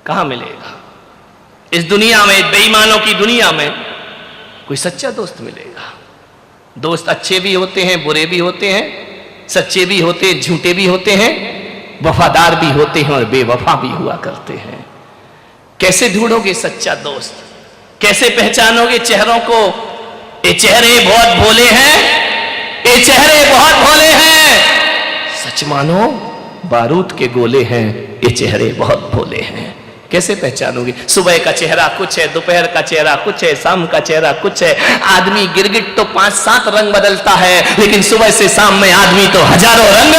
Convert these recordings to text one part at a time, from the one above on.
कहां मिलेगा? इस दुनिया में, बेईमानों की दुनिया में कोई सच्चा दोस्त मिलेगा? दोस्त अच्छे भी होते हैं, बुरे भी होते हैं, सच्चे भी होते हैं, झूठे भी होते हैं, वफादार भी होते हैं और बेवफा भी हुआ करते हैं। कैसे ढूंढोगे सच्चा दोस्त? कैसे पहचानोगे चेहरों को? ये चेहरे बहुत भोले हैं, ये चेहरे बहुत भोले हैं, सच मानो बारूद के गोले हैं, ये चेहरे बहुत भोले हैं। कैसे पहचानोगे? सुबह का चेहरा कुछ है, दोपहर का चेहरा कुछ है, शाम का चेहरा कुछ है। आदमी गिरगिट तो 5-7 रंग बदलता है, लेकिन सुबह से शाम में आदमी तो हजारों रंग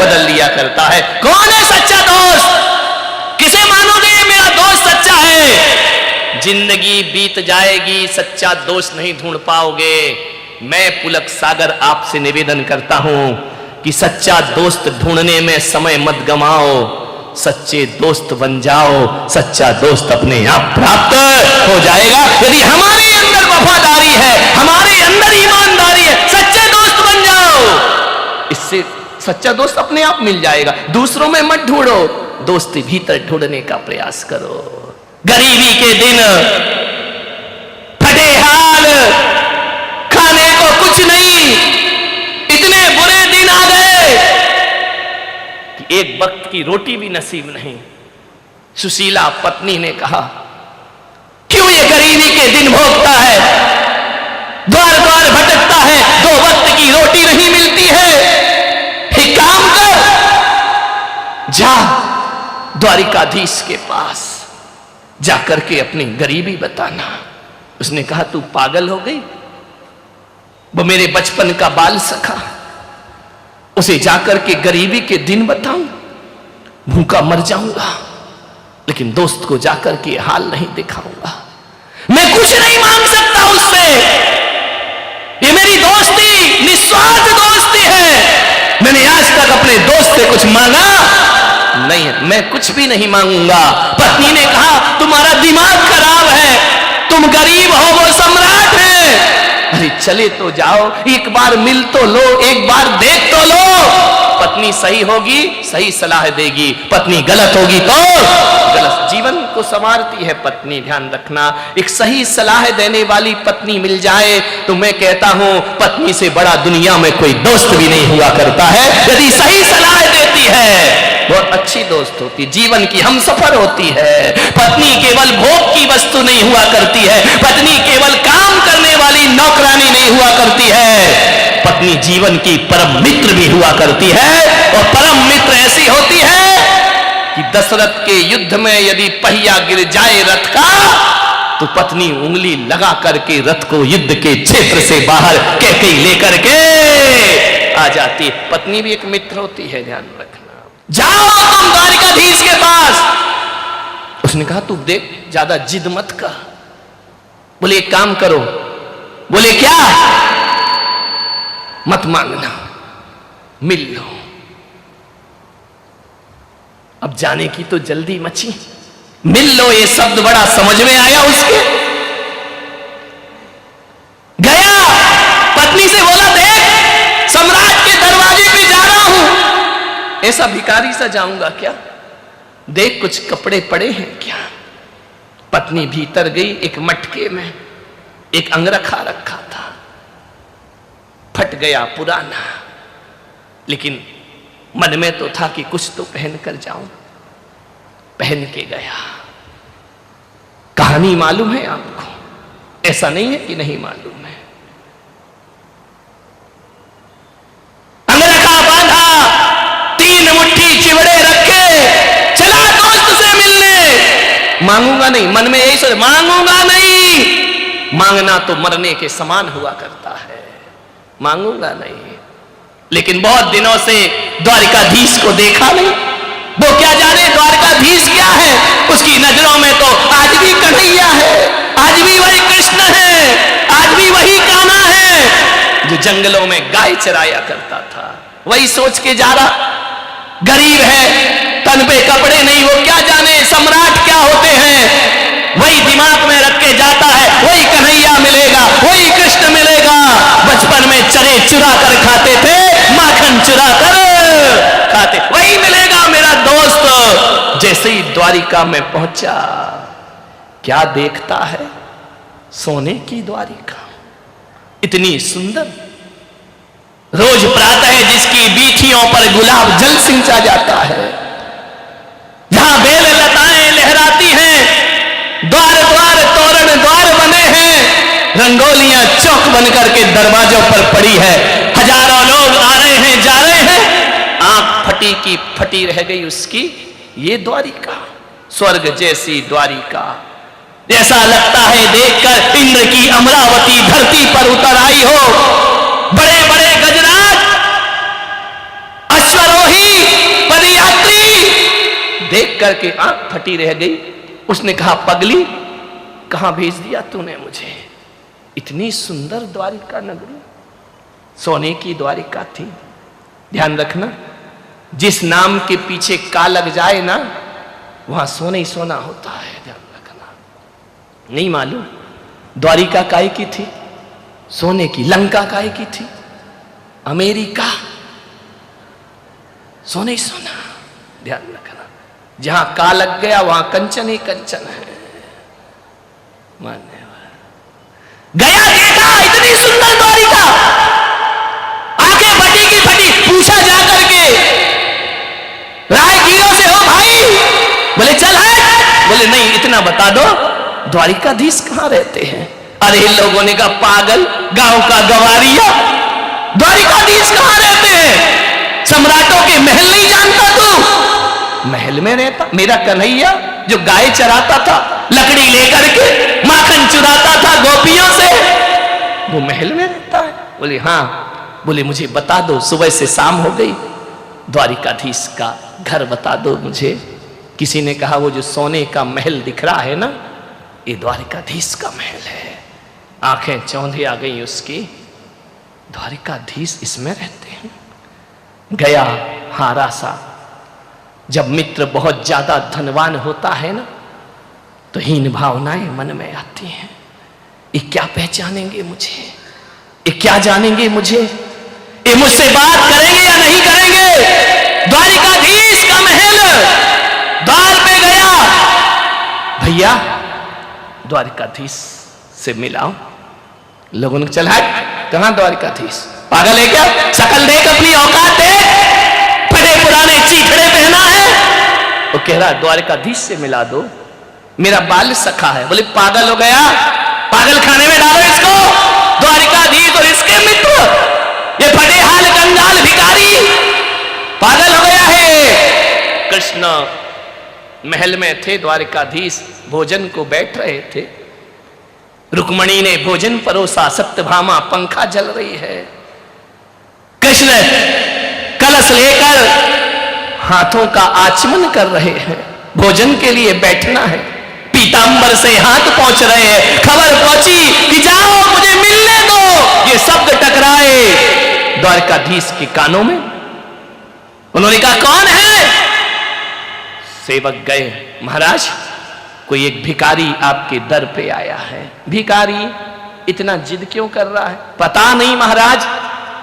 बदल लिया करता है। कौन है सच्चा दोस्त? किसे मानोगे ये मेरा दोस्त सच्चा है? जिंदगी बीत जाएगी, सच्चा दोस्त नहीं ढूंढ पाओगे। मैं पुलक सागर आपसे निवेदन करता हूं कि सच्चा दोस्त ढूंढने में समय मत गमाओ, सच्चे दोस्त बन जाओ। सच्चा दोस्त अपने आप प्राप्त हो जाएगा यदि हमारे अंदर वफादारी है, हमारे अंदर ईमानदारी है। सच्चे दोस्त बन जाओ, इससे सच्चा दोस्त अपने आप मिल जाएगा। दूसरों में मत ढूंढो, दोस्ती भीतर ढूंढने का प्रयास करो। गरीबी के दिन, फटे हाल, खाने को कुछ नहीं, इतने बुरे दिन आ गए कि एक वक्त की रोटी भी नसीब नहीं। सुशीला पत्नी ने कहा, क्यों ये गरीबी के दिन भोगता है, द्वार द्वार भटकता है, 2 वक्त की रोटी नहीं मिलती है। एक काम कर, जा द्वारिकाधीश के पास जाकर के अपनी गरीबी बताना। उसने कहा, तू पागल हो गई? वो मेरे बचपन का बाल सखा, उसे जाकर के गरीबी के दिन बताऊं? भूखा मर जाऊंगा, लेकिन दोस्त को जाकर के हाल नहीं दिखाऊंगा। मैं कुछ नहीं मांग सकता उससे, ये मेरी दोस्ती निस्वार्थ दोस्ती है। मैंने आज तक अपने दोस्त से कुछ मांगा नहीं है, मैं कुछ भी नहीं मांगूंगा। पत्नी ने कहा, तुम्हारा दिमाग खराब है, तुम गरीब हो, वो सम्राट है। अरे चले तो जाओ, एक बार मिल तो लो, एक बार देख तो लो। पत्नी सही होगी, सही सलाह देगी, पत्नी गलत होगी तो गलत। जीवन को संवारती है पत्नी, ध्यान रखना। एक सही सलाह देने वाली पत्नी मिल जाए तो मैं कहता हूं, पत्नी से बड़ा दुनिया में कोई दोस्त भी नहीं हुआ करता है। यदि सही सलाह देती है, बहुत अच्छी दोस्त होती, जीवन की हमसफर होती है। पत्नी केवल भोग की वस्तु नहीं हुआ करती है, पत्नी केवल काम करने वाली नौकरानी नहीं हुआ करती है, पत्नी जीवन की परम मित्र भी हुआ करती है। और परम मित्र ऐसी होती है कि दशरथ के युद्ध में यदि पहिया गिर जाए रथ का, तो पत्नी उंगली लगा करके रथ को युद्ध के क्षेत्र से बाहर कैकेयी लेकर के आ जाती है। पत्नी भी एक मित्र होती है, ध्यान रखना। जाओ तुम द्वारिकाधीश के पास। उसने कहा, तू देख, ज्यादा जिद मत कर। बोले, एक काम करो। बोले, क्या? मत मांगना, मिल लो। अब जाने की तो जल्दी मची, मिल लो ये शब्द बड़ा समझ में आया उसके। गया, पत्नी से बोला, देख सम्राट के दरवाजे पे जा रहा हूं, ऐसा भिखारी सा जाऊंगा क्या? देख कुछ कपड़े पड़े हैं क्या? पत्नी भीतर गई, एक मटके में एक अंगरखा रखा था, फट गया, पुराना, लेकिन मन में तो था कि कुछ तो पहन कर जाऊं। पहन के गया। कहानी मालूम है आपको, ऐसा नहीं है कि नहीं मालूम है। अंगरखा बांधा, 3 मुट्ठी चिवड़े रखे, चला दोस्त से मिलने। मांगूंगा नहीं, मन में यही सोच, मांगूंगा नहीं। मांगना तो मरने के समान हुआ करता है, मांगूंगा नहीं। लेकिन बहुत दिनों से द्वारिकाधीश को देखा नहीं। वो क्या जाने द्वारिकाधीश क्या है, उसकी नजरों में तो आज भी कन्हैया है, आज भी वही कृष्ण है, आज भी वही कान्हा है जो जंगलों में गाय चराया करता था। वही सोच के जा रहा, गरीब है, तन पे कपड़े नहीं, वो क्या जाने सम्राट क्या होते हैं। वही दिमाग में रख के जाता है, वही कन्हैया मिलेगा, वही कृष्ण मिलेगा। बचपन में चरे चुरा कर खाते थे, माखन चुरा कर खाते, वही मिलेगा मेरा दोस्त। जैसे ही द्वार द्वारिका में पहुंचा, क्या देखता है? सोने की द्वारिका, इतनी सुंदर। रोज प्रातः जिसकी बीथियों पर गुलाब जल सिंचा जाता है, जहां बेल लताएं लहराती हैं, द्वार द्वार तोरण द्वार बने हैं, रंगोलियां चौक बनकर के दरवाजों पर पड़ी है, हजारों लोग आ रहे हैं जा रहे हैं, आंख फटी की फटी रह गई उसकी। ये द्वारिका, स्वर्ग जैसी द्वारिका, ऐसा लगता है देखकर इंद्र की अमरावती धरती पर उतर आई हो। बड़े बड़े गजराज, अश्वरोही, पदयात्री देख करके आंख फटी रह गई। उसने कहा, पगली कहां भेज दिया तूने मुझे? इतनी सुंदर द्वारिका नगरी, सोने की द्वारिका थी। ध्यान रखना, जिस नाम के पीछे का लग जाए ना, वहां सोना ही सोना होता है। ध्यान रखना, नहीं मालूम द्वारिका काय की थी? सोने की। लंका काय की थी? अमेरिका, सोने ही सोना। ध्यान रखना, जहां का लग गया वहां कंचन ही कंचन है। मान्यवर गया, देखा इतनी सुंदर द्वारिका, आंखें फटी की फटी। पूछा जा करके राहगीरों से, हो भाई? बोले चल है। बोले नहीं, इतना बता दो द्वारिकाधीश कहां रहते हैं? अरे लोगों ने कहा, पागल, गांव का गवारिया, द्वारिकाधीश कहां रहते हैं? सम्राटों के महल नहीं जानता तू? महल में रहता मेरा कन्हैया, जो गाय चराता था, लकड़ी लेकर के माखन चुराता था गोपियों से, वो महल में रहता है? बोले हाँ। बोले मुझे बता दो, सुबह से शाम हो गई, द्वारिकाधीश का घर बता दो मुझे। किसी ने कहा, वो जो सोने का महल दिख रहा है ना, ये द्वारिकाधीश का महल है। आंखें चौंधी आ गई उसकी, द्वारिकाधीश इसमें रहते हैं। गया हारा सा। जब मित्र बहुत ज्यादा धनवान होता है ना, तो हीन भावनाएं मन में आती हैं। ये क्या पहचानेंगे मुझे? ये क्या जानेंगे मुझे? ये मुझसे बात करेंगे या नहीं करेंगे? द्वारिकाधीश का महल, द्वार पे गया, भैया द्वारिकाधीश से मिलाओ। लोगों ने चला, कहां द्वारिकाधीश? पागल है क्या? शकल देख, अपनी औकात देख, फटे पुराने चीथड़े पहना है। वो कह रहा, द्वारिकाधीश से मिला दो, मेरा बाल सखा है। बोले पागल हो गया, पागल खाने में डालो इसको। द्वारिकाधीश और इसके मित्र, ये फटे हाल कंगाल भिखारी, पागल हो गया है। कृष्ण महल में थे, द्वारिकाधीश भोजन को बैठ रहे थे। रुक्मणी ने भोजन परोसा, सत्यभामा पंखा जल रही है। कृष्ण कलश लेकर हाथों का आचमन कर रहे हैं, भोजन के लिए बैठना है। पीतांबर से हाथ पहुंच रहे हैं। खबर पहुंची कि जाओ मुझे मिलने दो। ये शब्द टकराए द्वारिकाधीश के कानों में। उन्होंने कहा, कौन है? सेवक गए, महाराज कोई एक भिखारी आपके दर पे आया है। भिखारी इतना जिद क्यों कर रहा है? पता नहीं महाराज,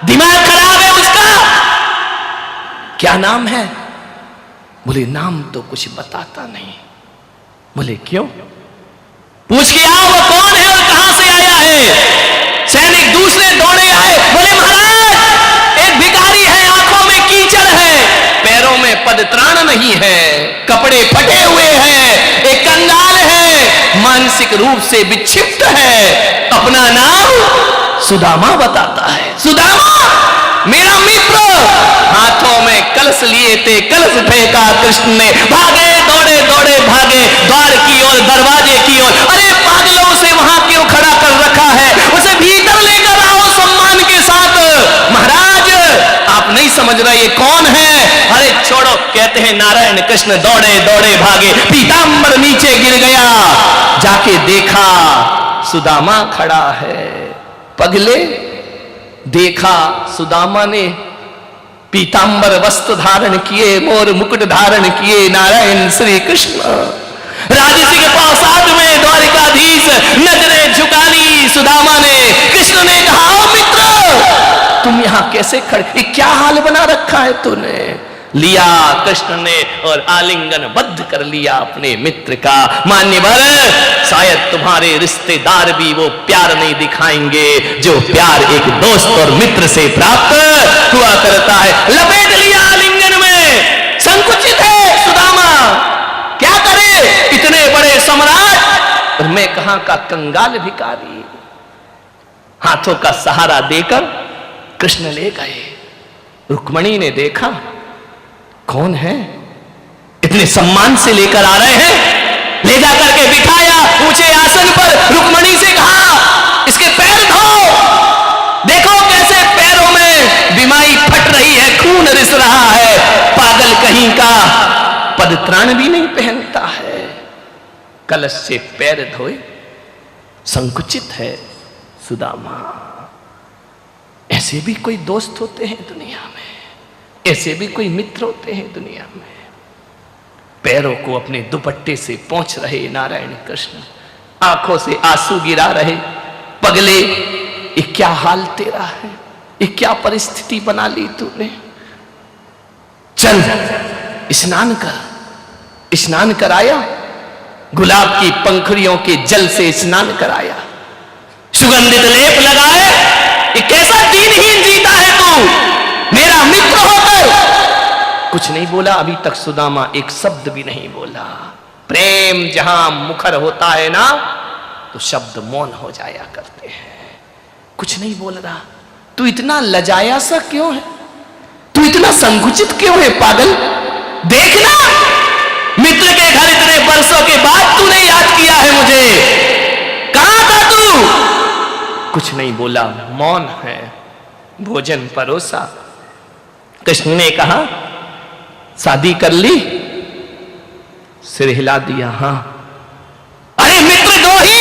दिमाग खराब है उसका। क्या नाम है? बोले नाम तो कुछ बताता नहीं। बोले क्यों? पूछ के आओ वो कौन है और कहां से आया है। सैनिक दूसरे दौड़े आए। बोले महाराज एक भिखारी है, आंखों में कीचड़ है, पैरों में पदत्राण नहीं है, कपड़े फटे हुए हैं, एक कंगाल है, मानसिक रूप से विक्षिप्त है, अपना नाम सुदामा बताता है। सुदामा मेरा मित्र। हाथों में कलश लिए थे, कलश फेंका कृष्ण ने। भागे, दौड़े दौड़े भागे द्वार की ओर, दरवाजे की ओर। अरे पागलों से वहां क्यों खड़ा कर रखा है? उसे भीतर लेकर आओ सम्मान के साथ। महाराज आप नहीं समझ रहे ये कौन है? अरे छोड़ो, कहते हैं नारायण कृष्ण। दौड़े दौड़े भागे, पीतांबर नीचे गिर गया। जाके देखा सुदामा खड़ा है। पगले देखा सुदामा ने पीतांबर वस्त्र धारण किए, मोर मुकुट धारण किए, नारायण श्री कृष्ण। राजसी के प्रसाद में द्वारिकाधीश नजरें झुका ली सुदामा ने। कृष्ण ने कहा, ओ मित्र तुम यहां कैसे खड़े? क्या हाल बना रखा है तूने? लिया कृष्ण ने और आलिंगन बद्ध कर लिया अपने मित्र का। मान्यवर, शायद तुम्हारे रिश्तेदार भी वो प्यार नहीं दिखाएंगे जो प्यार एक दोस्त और मित्र से प्राप्त हुआ करता है। लपेट लिया आलिंगन में, संकुचित है सुदामा, क्या करे इतने बड़े सम्राट और मैं कहां का कंगाल भिखारी। हाथों का सहारा देकर कृष्ण ले गए। रुक्मणी ने देखा, कौन है, इतने सम्मान से लेकर आ रहे हैं। ले जाकर के बिठाया ऊंचे आसन पर। रुक्मणी से कहा, इसके पैर धो, देखो कैसे पैरों में बिमाई फट रही है, खून रिस रहा है। पागल कहीं का, पदत्राण भी नहीं पहनता है। कलश से पैर धोए, संकुचित है सुदामा। ऐसे भी कोई दोस्त होते हैं दुनिया में, ऐसे भी कोई मित्र होते हैं दुनिया में। पैरों को अपने दुपट्टे से पोंछ रहे नारायण कृष्ण, आंखों से आंसू गिरा रहे। पगले, ये क्या हाल तेरा है, ये क्या परिस्थिति बना ली तूने। चल स्नान कर। स्नान कराया, गुलाब की पंखुड़ियों के जल से स्नान कराया, सुगंधित लेप लगाए। ये कैसा दीनहीन जीता है तू, मेरा मित्र होकर। कुछ नहीं बोला अभी तक सुदामा, एक शब्द भी नहीं बोला। प्रेम जहां मुखर होता है ना, तो शब्द मौन हो जाया करते हैं। कुछ नहीं बोल रहा। तू इतना लजाया सा क्यों है, तू इतना संकुचित क्यों है पागल। देखना, मित्र के घर इतने वर्षों के बाद तूने याद किया है मुझे। कहां था तू। कुछ नहीं बोला, मौन है। भोजन परोसा। कृष्ण ने कहा, शादी कर ली। सिर हिला दिया, हां। अरे मित्र दो ही,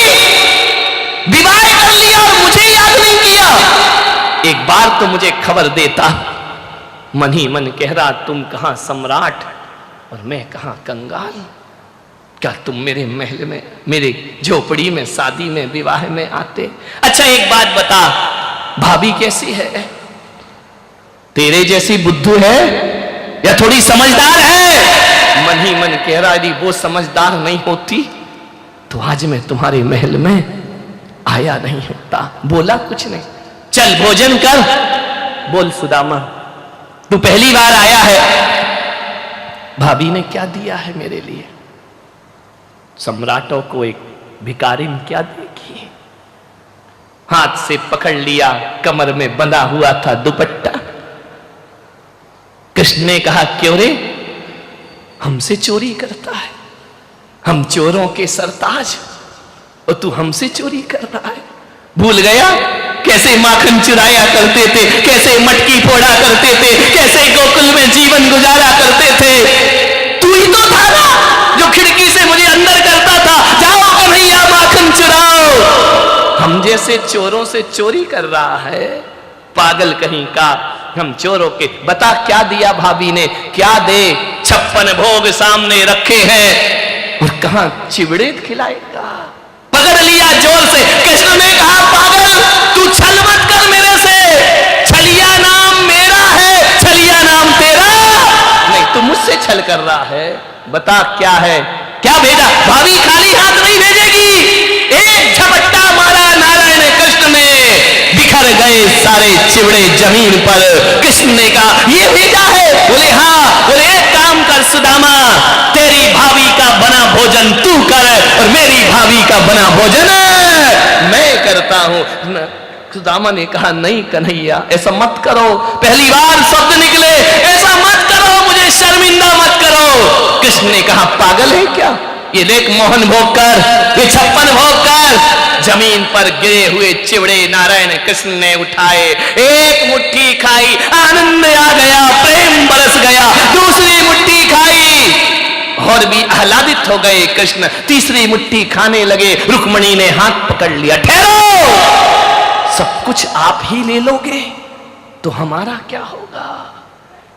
विवाह कर लिया और मुझे याद नहीं किया। एक बार तो मुझे खबर देता। मन ही मन कह रहा, तुम कहां सम्राट और मैं कहां कंगाल। क्या तुम मेरे महल में, मेरे झोपड़ी में, शादी में, विवाह में आते। अच्छा एक बात बता, भाभी कैसी है, तेरे जैसी बुद्धू है या थोड़ी समझदार है। मन ही मन कह रहा, यदि वो समझदार नहीं होती तो आज मैं तुम्हारे महल में आया नहीं होता। बोला कुछ नहीं। चल भोजन कर। बोल सुदामा, तू पहली बार आया है, भाभी ने क्या दिया है मेरे लिए। सम्राटों को एक भिखारी ने क्या देगी। हाथ से पकड़ लिया, कमर में बंधा हुआ था दुपट्टा। कृष्ण ने कहा, क्यों रे, हमसे चोरी करता है, हम चोरों के सरताज और तू हमसे चोरी कर रहा है। भूल गया कैसे माखन चुराया करते थे, कैसे मटकी फोड़ा करते थे, कैसे गोकुल में जीवन गुजारा करते थे। तू ही तो था ना जो खिड़की से मुझे अंदर करता था, जाओ कन्हैया माखन चुराओ। हम जैसे चोरों से चोरी कर रहा है, पागल कहीं का। हम चोरों के, बता क्या दिया भाभी ने, क्या दे। 56 भोग सामने रखे हैं और कहां चिवड़े खिलाएगा। पकड़ लिया जोर से। कृष्ण ने कहा, पागल तू छल मत कर मेरे से। छलिया नाम मेरा है, छलिया नाम तेरा नहीं। तू मुझसे छल कर रहा है, बता क्या है, क्या भेजा। भाभी खाली हाथ नहीं भेजेगी। एक झपट्टा मारा नारायण कृष्ण ने, बिखर गए सारे चिवड़े जमीन पर। कृष्ण ने कहा, ये भेजा है। बोले हाँ। बोले एक काम कर सुदामा, तेरी भाभी का बना भोजन तू कर और मेरी भाभी का बना भोजन मैं करता हूं। सुदामा ने कहा, नहीं कन्हैया ऐसा मत करो। पहली बार शब्द निकले, ऐसा मत करो, मुझे शर्मिंदा मत करो। कृष्ण ने कहा, पागल है क्या, ये देख मोहन भोग कर, ये 56 भोग कर। जमीन पर गिरे हुए चिवड़े नारायण कृष्ण ने उठाए, एक मुट्ठी खाई, आनंद आ गया, प्रेम बरस गया। दूसरी मुट्ठी खाई और भी आह्लादित हो गए कृष्ण। तीसरी मुट्ठी खाने लगे। रुक्मणी ने हाथ पकड़ लिया, ठहरो, सब कुछ आप ही ले लोगे तो हमारा क्या होगा।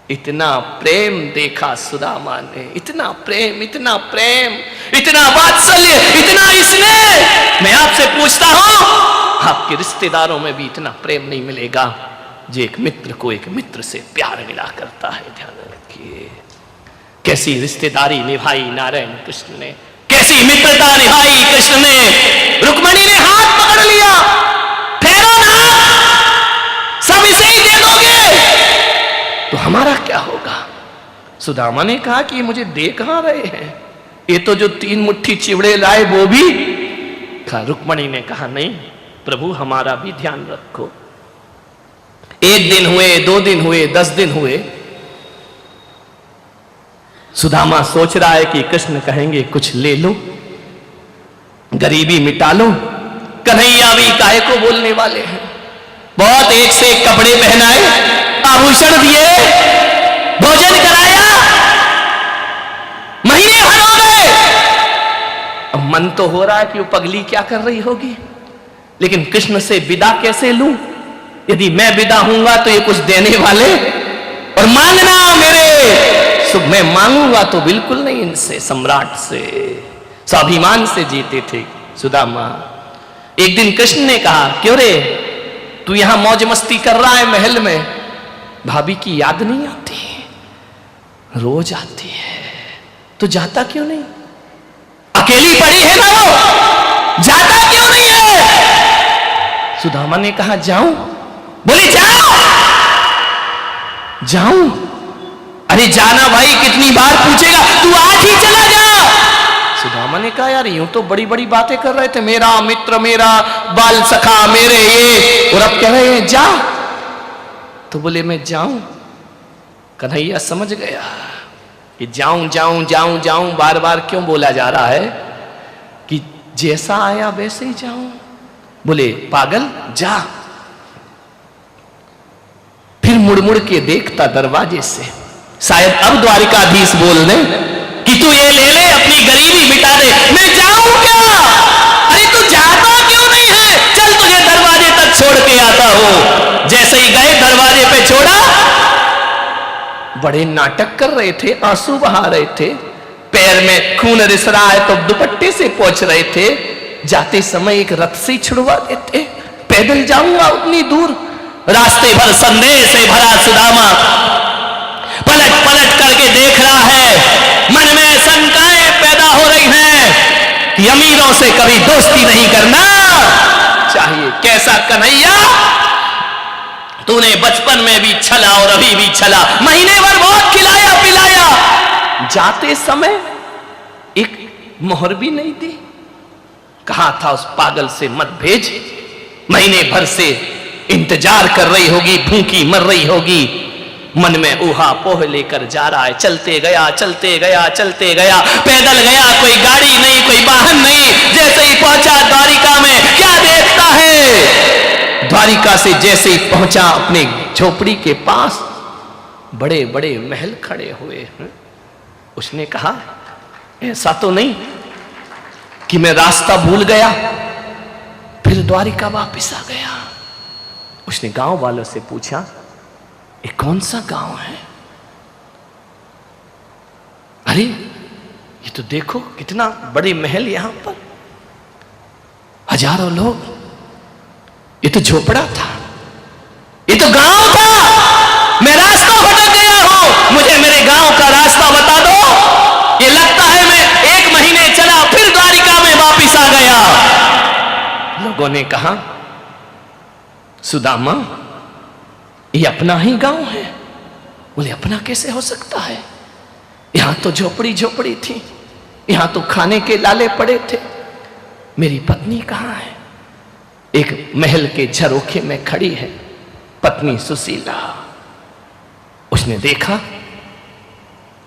इतना प्रेम देखा सुदामा ने, इतना प्रेम, इतना प्रेम, इतना वात्सल्य, इतना स्नेह। मैं आपसे पूछता हूं, आपके रिश्तेदारों में भी इतना प्रेम नहीं मिलेगा। जो एक मित्र को एक मित्र से प्यार मिला करता है। ध्यान रखिए कैसी रिश्तेदारी निभाई नारायण कृष्ण ने, कैसी मित्रता निभाई कृष्ण ने। रुक्मणी ने हाथ पकड़ लिया, फेरो ना, सब इसे ही दे दोगे तो हमारा क्या होगा। सुदामा ने कहा कि मुझे दे कहां रहे हैं, ये तो जो 3 मुट्ठी चिवड़े लाए वो भी। रुक्मणी ने कहा नहीं प्रभु हमारा भी ध्यान रखो। 1 दिन हुए, 2 दिन हुए, 10 दिन हुए, सुदामा सोच रहा है कि कृष्ण कहेंगे कुछ ले लो, गरीबी मिटा लो। कन्हैया भी काहे को बोलने वाले हैं। बहुत एक से एक कपड़े पहनाए, आभूषण दिए, भोजन कराया, महीने भर हो गए। अब मन तो हो रहा है कि वो पगली क्या कर रही होगी, लेकिन कृष्ण से विदा कैसे लूं। यदि मैं विदा हूंगा तो ये कुछ देने वाले, और मांगना मेरे सुख, मैं मांगूंगा तो बिल्कुल नहीं इनसे। सम्राट से स्वाभिमान से जीते थे सुदामा। एक दिन कृष्ण ने कहा क्यों रे तू यहां मौज मस्ती कर रहा है महल में, भाभी की याद नहीं आती? रोज आती है, तो जाता क्यों नहीं? अकेली पड़ी है ना वो, जाता क्यों नहीं है? सुदामा ने कहा जाऊं? बोले जाओ। जाऊं? अरे जाना भाई, कितनी बार पूछेगा, तू आज ही चला जा। सुदामा ने कहा यार यूं तो बड़ी बड़ी बातें कर रहे थे, मेरा मित्र, मेरा बाल सखा, मेरे ये, और अब कह रहे हैं जा। तो बोले मैं जाऊं। कन्हैया समझ गया कि जाऊं जाऊं जाऊं जाऊं बार बार क्यों बोला जा रहा है, कि जैसा आया वैसे ही जाऊं। बोले पागल जा। फिर मुड़ मुड़ के देखता दरवाजे से, शायद अब द्वारिकाधीश बोल दे कि तू ये ले ले, अपनी गरीबी मिटा दे। मैं जाऊं क्या? अरे तू जाता क्यों नहीं है? चल तुझे दरवाजे तक छोड़ के आता हूं। जैसे ही गए दरवाजे पे छोड़ा, बड़े नाटक कर रहे थे, आंसू बहा रहे थे, पैर में खून रिस रहा है तो दुपट्टे से पोंछ रहे थे। जाते समय एक रथ से छुड़वा देते, पैदल जाऊंगा उतनी दूर। रास्ते भर संदेह से भरा सुदामा पलट पलट करके देख रहा है, मन में शंकाएं पैदा हो रही हैं कि अमीरों से कभी दोस्ती नहीं करना चाहिए। कैसा कन्हैया, तूने बचपन में भी छला और अभी भी छला, महीने भर बहुत खिलाया पिलाया, जाते समय एक मोहर भी नहीं दी। कहा था उस पागल से मत भेज, महीने भर से इंतजार कर रही होगी, भूखी मर रही होगी। मन में ऊहा पोह लेकर जा रहा है, चलते गया चलते गया चलते गया, पैदल गया, कोई गाड़ी नहीं, कोई वाहन नहीं। जैसे ही पहुंचा द्वारिका में, क्या देखता है, द्वारिका से जैसे ही पहुंचा अपने झोपड़ी के पास बड़े बड़े महल खड़े हुए हैं। उसने कहा ऐसा तो नहीं कि मैं रास्ता भूल गया, फिर द्वारिका वापस आ गया। उसने गांव वालों से पूछा ये कौन सा गांव है? अरे ये तो देखो कितना बड़े महल, यहां पर हजारों लोग, ये तो झोपड़ा था, ये तो गांव था। मैं रास्ता भटक गया हूं, मुझे मेरे गांव का रास्ता बता दो। ये लगता है मैं 1 महीने चला, फिर द्वारिका में वापिस आ गया। लोगों ने कहा सुदामा ये अपना ही गांव है। बोले अपना कैसे हो सकता है, यहां तो झोपड़ी झोपड़ी थी, यहां तो खाने के लाले पड़े थे। मेरी पत्नी कहां है? एक महल के झरोखे में खड़ी है पत्नी सुशीला। उसने देखा,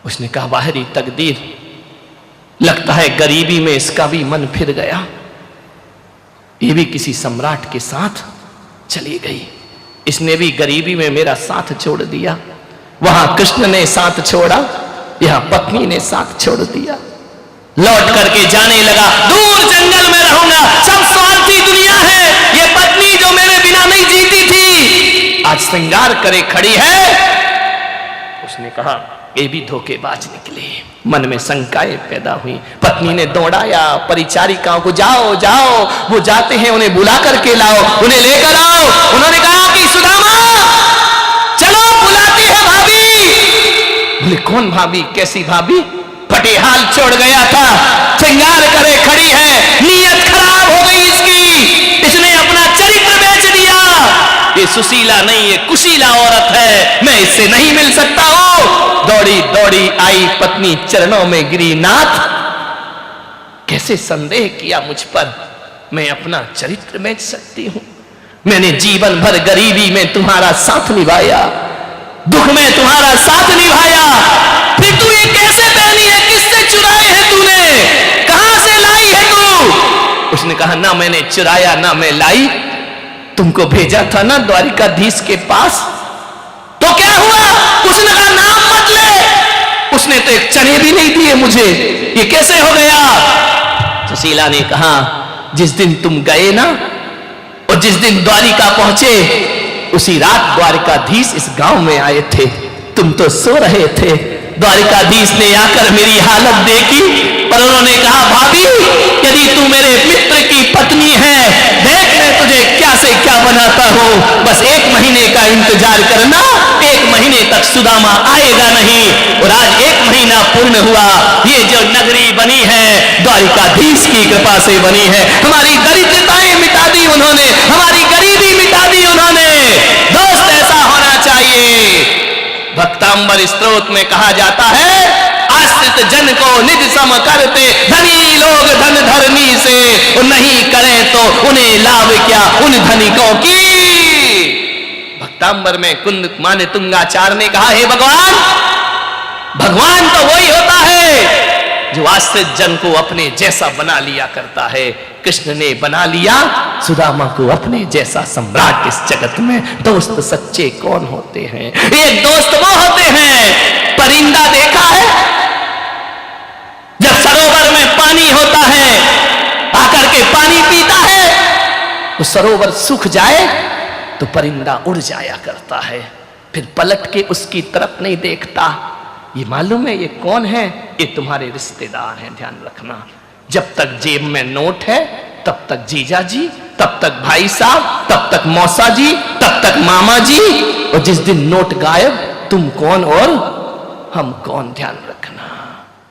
उसने कहा बाहरी तकदीर, लगता है गरीबी में इसका भी मन फिर गया, ये भी किसी सम्राट के साथ चली गई। इसने भी गरीबी में मेरा साथ छोड़ दिया। वहां कृष्ण ने साथ छोड़ा, यहां पत्नी ने साथ छोड़ दिया। लौट करके जाने लगा, दूर जंगल में रहूंगा, सब स्वार्थी दुनिया है। ये पत्नी जो मेरे बिना नहीं जीती थी, आज श्रृंगार करे खड़ी है। उसने कहा ये भी धोखेबाज निकले। मन में शंकाएं पैदा हुई। पत्नी ने दौड़ाया परिचारिकाओं को, जाओ जाओ, वो जाते हैं, उन्हें बुला करके लाओ, उन्हें लेकर आओ। उन्होंने कहा कि सुदामा बोले कौन भाभी, कैसी भाभी? फटे हाल छोड़ गया था, श्रृंगार करे खड़ी है, नीयत खराब हो गई इसकी, इसने अपना चरित्र बेच दिया। ये सुशीला नहीं, ये कुशीला औरत है, मैं इससे नहीं मिल सकता हूं। दौड़ी दौड़ी आई, पत्नी चरणों में गिरी, नाथ कैसे संदेह किया मुझ पर, मैं अपना चरित्र बेच सकती हूं? मैंने जीवन भर गरीबी में तुम्हारा साथ निभाया, दुख में तुम्हारा साथ निभाया, फिर तू ये कैसे पहनी है? किससे चुराए है तूने? कहां से लाई है तू? उसने कहा ना मैंने चुराया ना मैं लाई, तुमको भेजा था ना द्वारिकाधीश के पास, तो क्या हुआ? उसने कहा नाम मत ले, उसने तो एक चने भी नहीं दिए मुझे, ये कैसे हो गया? सुशीला ने कहा जिस दिन तुम गए ना और जिस दिन द्वारिका पहुंचे, उसी रात द्वारिकाधीश इस गांव में आए थे, तुम तो सो रहे थे। द्वारिकाधीश ने आकर मेरी हालत देखी और उन्होंने कहा भाभी यदि तू मेरे मित्र की पत्नी है, देख मैं तुझे क्या से क्या बनाता हूं, बस 1 महीने का इंतजार करना, 1 महीने तक सुदामा आएगा नहीं। और आज 1 महीना पूर्ण हुआ, ये जो नगरी बनी है द्वारिकाधीश की कृपा से बनी है। हमारी दरिद्रताएं मिटा दी उन्होंने, हमारी गरीबी मिटा दी उन्होंने। दोस्त ऐसा होना चाहिए। भक्तांबर स्त्रोत में कहा जाता है आश्रित जन को निज सम करते, धनी लोग धन धरनी से, और नहीं करें तो उन्हें लाभ क्या उन धनिकों की। भक्तांबर में कुंद माने तुंगाचार्य ने कहा हे भगवान, भगवान तो वही होता है जो आश्रित जन को अपने जैसा बना लिया करता है। कृष्ण ने बना लिया सुदामा को अपने जैसा सम्राट इस जगत में। दोस्त सच्चे कौन होते हैं? एक दोस्त वो होते हैं, परिंदा देखा है? जब सरोवर में पानी होता है, आकर के पानी पीता है, तो सरोवर सूख जाए तो परिंदा उड़ जाया करता है, फिर पलट के उसकी तरफ नहीं देखता। ये मालूम है ये कौन है? ये तुम्हारे रिश्तेदार हैं, ध्यान रखना। जब तक जेब में नोट है तब तक जीजा जी, तब तक भाई साहब, तब तक मौसा जी, तब तक मामा जी, और जिस दिन नोट गायब तुम कौन और हम कौन, ध्यान रखना।